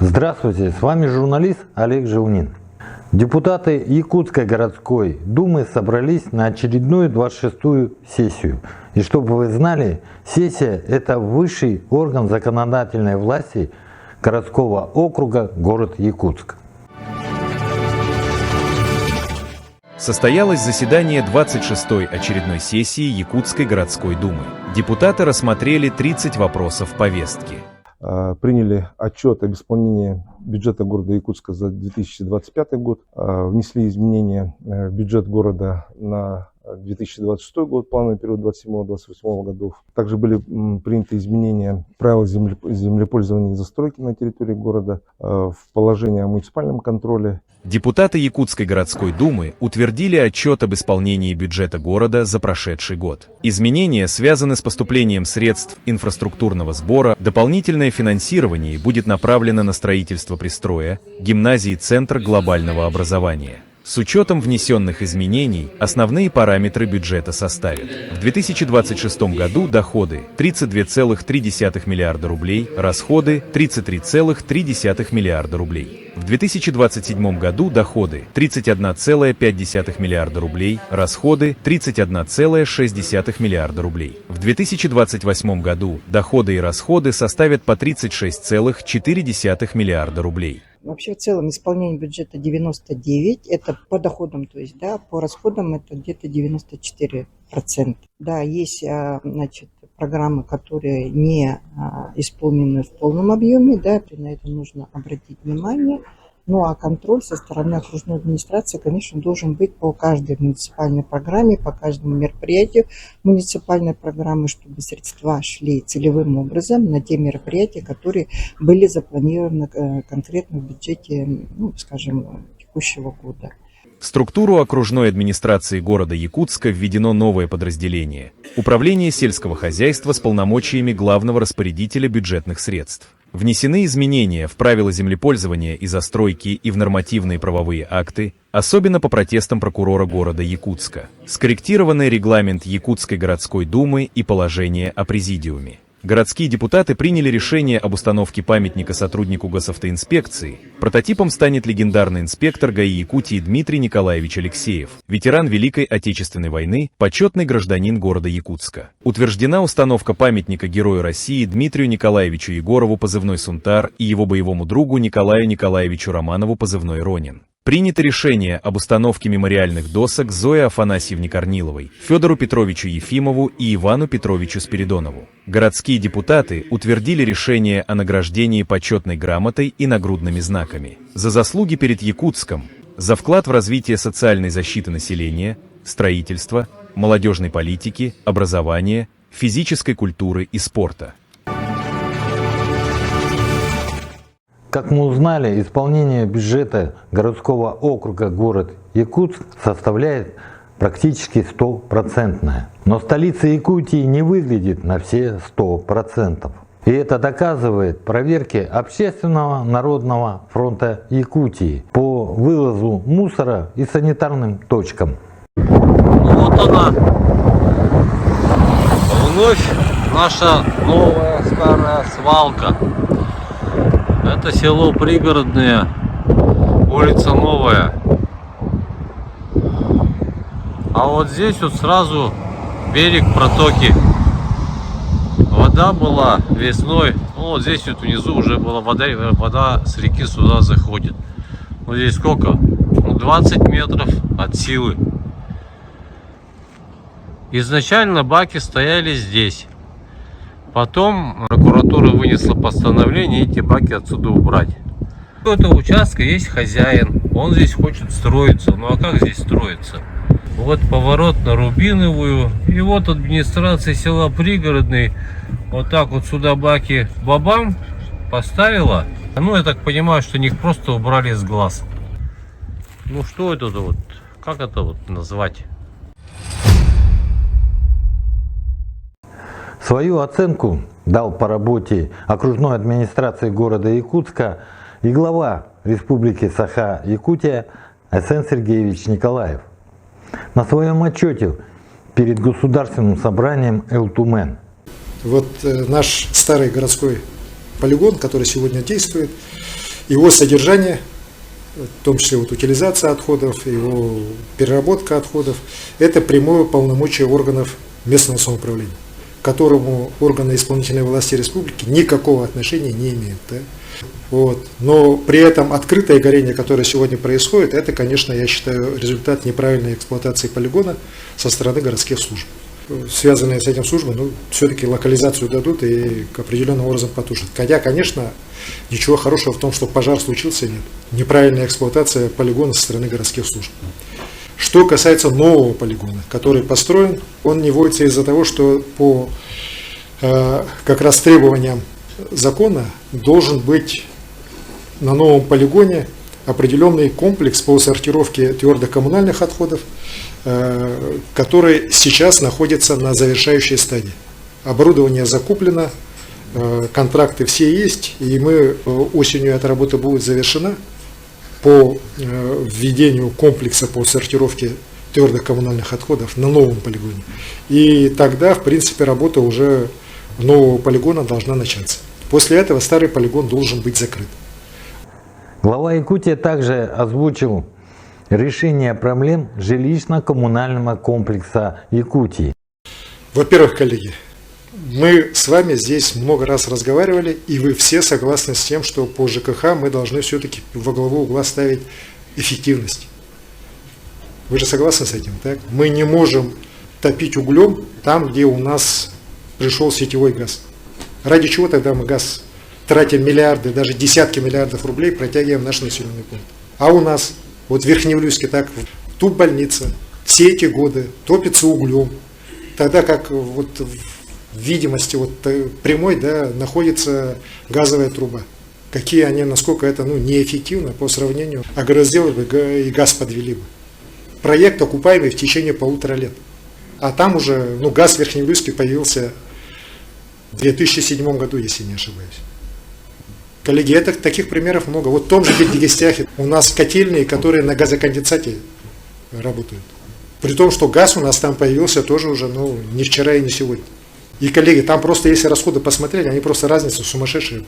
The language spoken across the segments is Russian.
Здравствуйте, с вами журналист Олег Желнин. Депутаты Якутской городской думы собрались на очередную 26-ю сессию. И чтобы вы знали, сессия – это высший орган законодательной власти городского округа город Якутск. Состоялось заседание 26-й очередной сессии Якутской городской думы. Депутаты рассмотрели 30 вопросов повестки. Приняли отчет об исполнении бюджета города Якутска за 2025 год, внесли изменения в бюджет города на 2026 год, плановый период 2027-2028 годов. Также были приняты изменения правил землепользования и застройки на территории города, в положение о муниципальном контроле. Депутаты Якутской городской думы утвердили отчет об исполнении бюджета города за прошедший год. Изменения связаны с поступлением средств инфраструктурного сбора, дополнительное финансирование будет направлено на строительство пристроя, гимназии «Центр глобального образования». С учетом внесенных изменений, основные параметры бюджета составят: в 2026 году доходы 32,3 миллиарда рублей, расходы 33,3 миллиарда рублей. В 2027 году доходы 31,5 миллиарда рублей, расходы 31,6 миллиарда рублей. В 2028 году доходы и расходы составят по 36,4 миллиарда рублей. Вообще в целом исполнение бюджета 99, это по доходам, то есть, да, по расходам это где-то 94%. Да, есть, значит, программы, которые не исполнены в полном объеме, да, на это нужно обратить внимание. Ну а контроль со стороны окружной администрации, конечно, должен быть по каждой муниципальной программе, по каждому мероприятию муниципальной программы, чтобы средства шли целевым образом на те мероприятия, которые были запланированы конкретно в бюджете, ну, скажем, текущего года. В структуру окружной администрации города Якутска введено новое подразделение – Управление сельского хозяйства с полномочиями главного распорядителя бюджетных средств. Внесены изменения в правила землепользования и застройки и в нормативные правовые акты, особенно по протестам прокурора города Якутска. Скорректированный регламент Якутской городской думы и положение о президиуме. Городские депутаты приняли решение об установке памятника сотруднику госавтоинспекции. Прототипом станет легендарный инспектор ГАИ Якутии Дмитрий Николаевич Алексеев, ветеран Великой Отечественной войны, почетный гражданин города Якутска. Утверждена установка памятника Герою России Дмитрию Николаевичу Егорову, позывной «Сунтар», и его боевому другу Николаю Николаевичу Романову, позывной «Ронин». Принято решение об установке мемориальных досок Зое Афанасьевне Корниловой, Федору Петровичу Ефимову и Ивану Петровичу Спиридонову. Городские депутаты утвердили решение о награждении почетной грамотой и нагрудными знаками за заслуги перед Якутском, за вклад в развитие социальной защиты населения, строительства, молодежной политики, образования, физической культуры и спорта. Как мы узнали, исполнение бюджета городского округа город Якутск составляет практически 100%. Но столица Якутии не выглядит на все 100%. И это доказывает проверки Общественного народного фронта Якутии по вывозу мусора и санитарным точкам. Вот она, вновь наша новая старая свалка. Это село Пригородное, улица Новая. А вот здесь вот сразу берег протоки. Вода была весной. Ну, вот здесь вот внизу уже была вода с реки сюда заходит. Вот здесь сколько? 20 метров от силы. Изначально баки стояли здесь. Потом прокуратура вынесла постановление эти баки отсюда убрать. У этого участка есть хозяин, он здесь хочет строиться. Ну а как здесь строиться? Вот поворот на Рубиновую, и вот администрация села Пригородный вот так вот сюда баки бабам поставила. Ну я так понимаю, что них просто убрали с глаз. Ну что это вот, как это вот назвать? Свою оценку дал по работе окружной администрации города Якутска и глава Республики Саха-Якутия Асен Сергеевич Николаев на своем отчете перед Государственным собранием Элтумен. Вот наш старый городской полигон, который сегодня действует, его содержание, в том числе вот утилизация отходов, его переработка отходов, это прямое полномочие органов местного самоуправления, к которому органы исполнительной власти республики никакого отношения не имеют. Да? Вот. Но при этом открытое горение, которое сегодня происходит, это, конечно, я считаю, результат неправильной эксплуатации полигона со стороны городских служб. Связанные с этим службы, все-таки локализацию дадут и к определенным образом потушат. Хотя, конечно, ничего хорошего в том, что пожар случился, нет. Неправильная эксплуатация полигона со стороны городских служб. Что касается нового полигона, который построен, он не вводится из-за того, что по как раз требованиям закона должен быть на новом полигоне определенный комплекс по сортировке твердых коммунальных отходов, который сейчас находится на завершающей стадии. Оборудование закуплено, контракты все есть, и мы осенью эта работа будет завершена по введению комплекса по сортировке твердых коммунальных отходов на новом полигоне. И тогда, в принципе, работа уже нового полигона должна начаться. После этого старый полигон должен быть закрыт. Глава Якутии также озвучил решение проблем жилищно-коммунального комплекса Якутии. Во-первых, коллеги, мы с вами здесь много раз разговаривали, и вы все согласны с тем, что по ЖКХ мы должны все-таки во главу угла ставить эффективность. Вы же согласны с этим, так? Мы не можем топить углем там, где у нас пришел сетевой газ. Ради чего тогда мы газ тратим миллиарды, даже десятки миллиардов рублей, протягиваем наш населенный пункт? А у нас, вот в Верхневлюйске, так, туб-больница все эти годы топится углем, тогда как вот в видимости вот прямой, да, находится газовая труба. Какие они, насколько это неэффективно по сравнению, агрораздел и газ подвели бы. Проект окупаемый в течение 1,5 лет. А там уже газ в Верхневлюйске появился в 2007 году, если не ошибаюсь. Коллеги, таких примеров много. Вот в том же Бельдигестяхе у нас котельные, которые на газоконденсате работают. При том, что газ у нас там появился тоже уже не вчера и не сегодня. И, коллеги, там просто, если расходы посмотреть, они просто разница сумасшедшая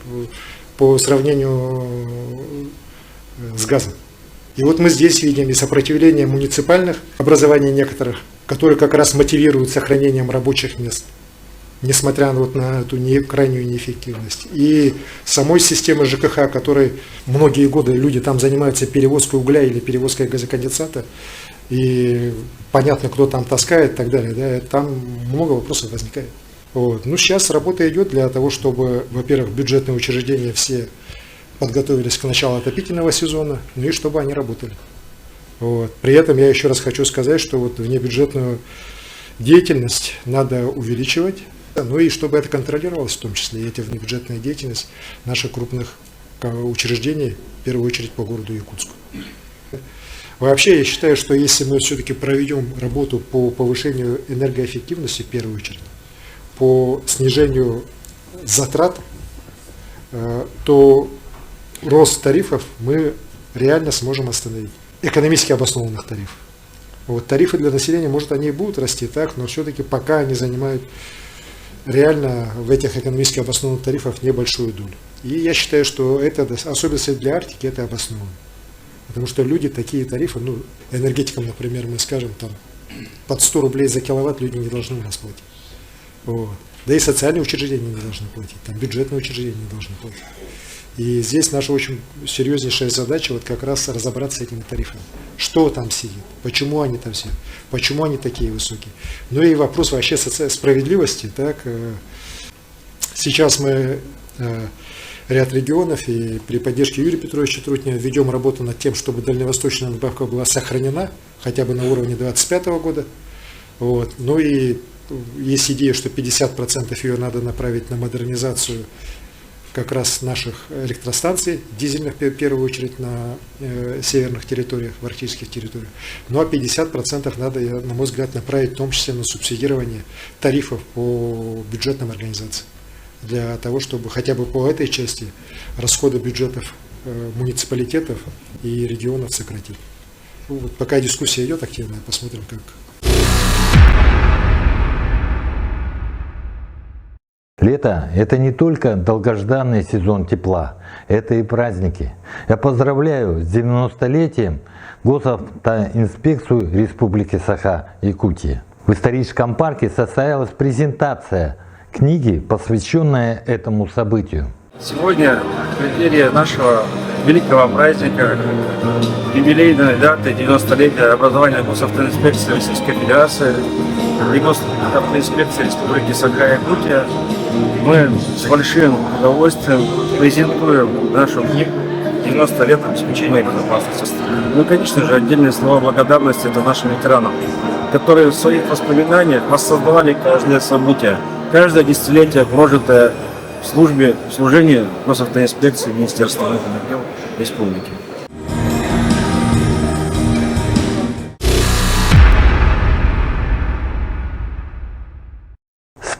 по сравнению с газом. И вот мы здесь видим и сопротивление муниципальных образований некоторых, которые как раз мотивируют сохранением рабочих мест, несмотря на эту крайнюю неэффективность. И самой системы ЖКХ, которой многие годы люди там занимаются перевозкой угля или перевозкой газоконденсата, и понятно, кто там таскает и так далее, да, там много вопросов возникает. Вот. Сейчас работа идет для того, чтобы, во-первых, бюджетные учреждения все подготовились к началу отопительного сезона, и чтобы они работали. Вот. При этом я еще раз хочу сказать, что вот внебюджетную деятельность надо увеличивать, и чтобы это контролировалось, в том числе и эта внебюджетная деятельность наших крупных учреждений, в первую очередь по городу Якутску. Вообще, я считаю, что если мы все-таки проведем работу по повышению энергоэффективности, в первую очередь, по снижению затрат, то рост тарифов мы реально сможем остановить. Экономически обоснованных тарифов. Вот тарифы для населения, может, они и будут расти, так, но все-таки пока они занимают реально в этих экономически обоснованных тарифах небольшую долю. И я считаю, что это, особенно для Арктики, это обосновано. Потому что люди такие тарифы, энергетикам, например, мы скажем, там, под 100 рублей за киловатт люди не должны у нас платить. Вот. Да и социальные учреждения не должны платить, там, бюджетные учреждения не должны платить. И здесь наша очень серьезнейшая задача вот как раз разобраться с этими тарифами. Что там сидит, почему они там сидят, почему они такие высокие. И вопрос вообще справедливости. Так, сейчас мы ряд регионов и при поддержке Юрия Петровича Трутнева ведем работу над тем, чтобы дальневосточная надбавка была сохранена хотя бы на уровне 2025 года. Вот. И есть идея, что 50% ее надо направить на модернизацию как раз наших электростанций, дизельных, в первую очередь, на северных территориях, в арктических территориях. А 50% надо, на мой взгляд, направить в том числе на субсидирование тарифов по бюджетным организациям. Для того, чтобы хотя бы по этой части расходы бюджетов муниципалитетов и регионов сократить. Вот пока дискуссия идет активная, посмотрим, как. Лето – это не только долгожданный сезон тепла, это и праздники. Я поздравляю с 90-летием Госавтоинспекцию Республики Саха-Якутия. В историческом парке состоялась презентация книги, посвященная этому событию. Сегодня, в преддверии нашего великого праздника, юбилейной даты 90-летия образования Госавтоинспекции Российской Федерации и Госавтоинспекции Республики Саха-Якутия, мы с большим удовольствием презентуем нашу книгу «90 лет обеспечения безопасности». Ну и, конечно же, отдельные слова благодарности это нашим ветеранам, которые в своих воспоминаниях воссоздавали каждое событие, каждое десятилетие, прожитое в службе, в служении Госавтоинспекции Министерства внутренних дел Республики.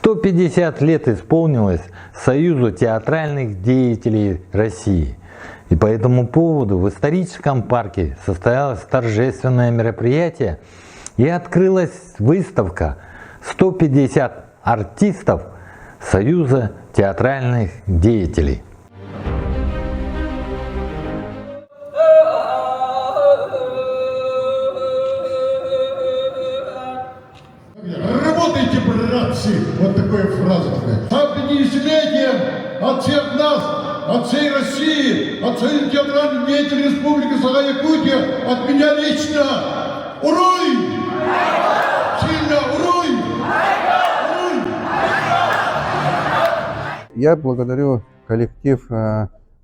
«150 лет исполнилось Союзу театральных деятелей России. И по этому поводу в историческом парке состоялось торжественное мероприятие и открылась выставка «150 артистов Союза театральных деятелей». Работайте, братцы! Вот такая фраза такая. С 50-летием от всех нас, от всей России, от Союза театральных деятелей Республики Саха-Якутия, от меня лично. Уруй! Сильно уруй! Уруй! Я благодарю коллектив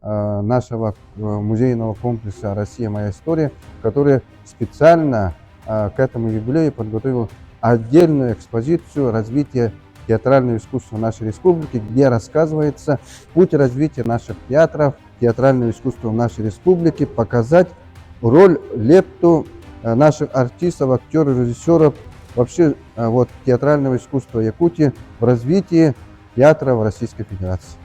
нашего музейного комплекса «Россия. Моя история», который специально к этому юбилею подготовил отдельную экспозицию развития театрального искусства нашей республики, где рассказывается путь развития наших театров, театрального искусства в нашей республике, показать роль, лепту наших артистов, актеров, режиссеров, вообще вот, театрального искусства Якутии в развитии театра в Российской Федерации.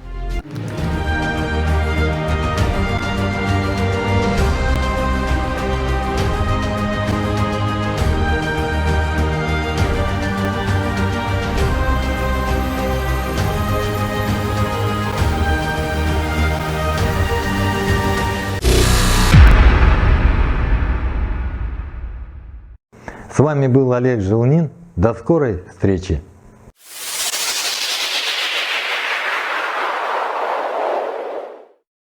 С вами был Олег Желнин. До скорой встречи!